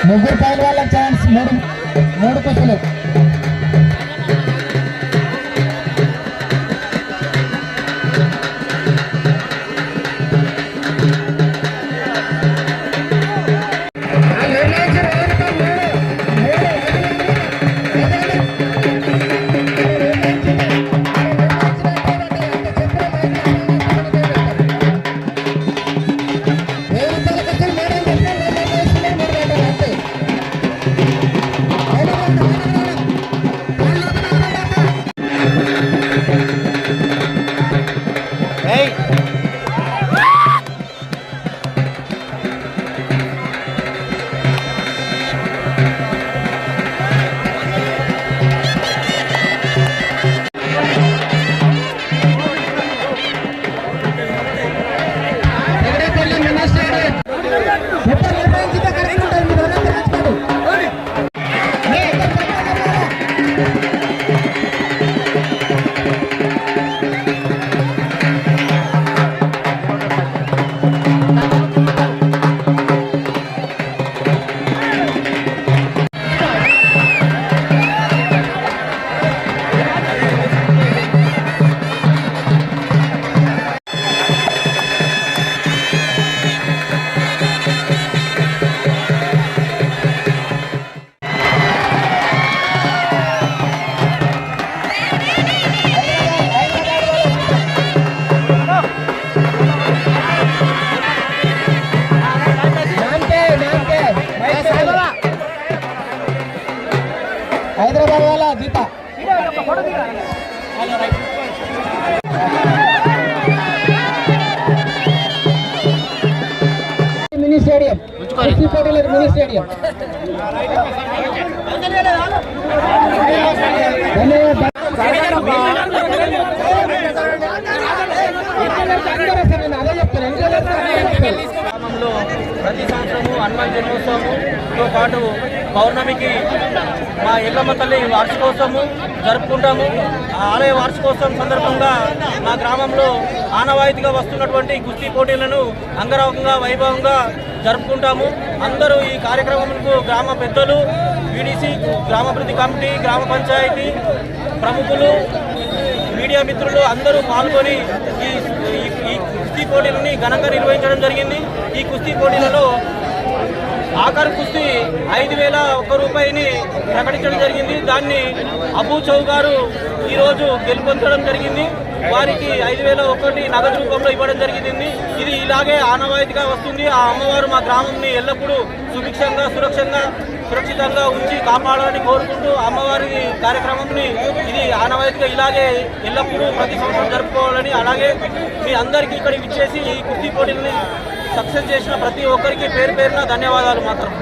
ముగ్గురు పైన వాళ్ళకి ఛాన్స్, మూడు కుస్తీలు. హైదరాబాద్ వాళ్ళ దీప మినీ స్టేడియం, మినీ స్టేడియం. గ్రామంలో ప్రతి సంవత్సరము హనుమాన్ జన్మోత్సవంతో పాటు పౌర్ణమికి మా ఎల్లమ్మ తల్లి వార్షికోత్సవము జరుపుకుంటాము. ఆ ఆలయ వార్షికోత్సవం సందర్భంగా మా గ్రామంలో ఆనవాయితీగా వస్తున్నటువంటి కుస్తీ పోటీలను అంగరంగ వైభవంగా జరుపుకుంటాము. అందరూ ఈ కార్యక్రమంకు గ్రామ పెద్దలు, వీడీసీ, గ్రామాభివృద్ధి కమిటీ, గ్రామ పంచాయతీ ప్రముఖులు, మీడియా మిత్రులు అందరూ పాల్గొని ఈ కుస్తీ పోటీలని ఘనంగా నిర్వహించడం జరిగింది. ఈ కుస్తీ పోటీలలో ఆఖరు కుస్తీ 5,001 రూపాయని ప్రకటించడం జరిగింది. దాన్ని అబూ చౌ గారు ఈరోజు గెలుపొందడం జరిగింది. వారికి 5,001 నగదు రూపంలో ఇవ్వడం జరిగింది. ఇది ఇలాగే ఆనవాయితీగా వస్తుంది. ఆ అమ్మవారు మా గ్రామంని ఎల్లప్పుడూ సుభిక్షంగా, సురక్షితంగా ఉంచి కాపాడాలని కోరుకుంటూ అమ్మవారి కార్యక్రమంని ఇది ఆనవాయితీగా ఇలాగే ఎల్లప్పుడూ ప్రతి సంవత్సరం జరుపుకోవాలని, అలాగే మీ అందరికీ ఇక్కడికి ఇచ్చేసి ఈ కుస్తీ పోటీలని సక్సెస్ చేసిన ప్రతి ఒక్కరికి పేరు పేరున ధన్యవాదాలు మాత్రం.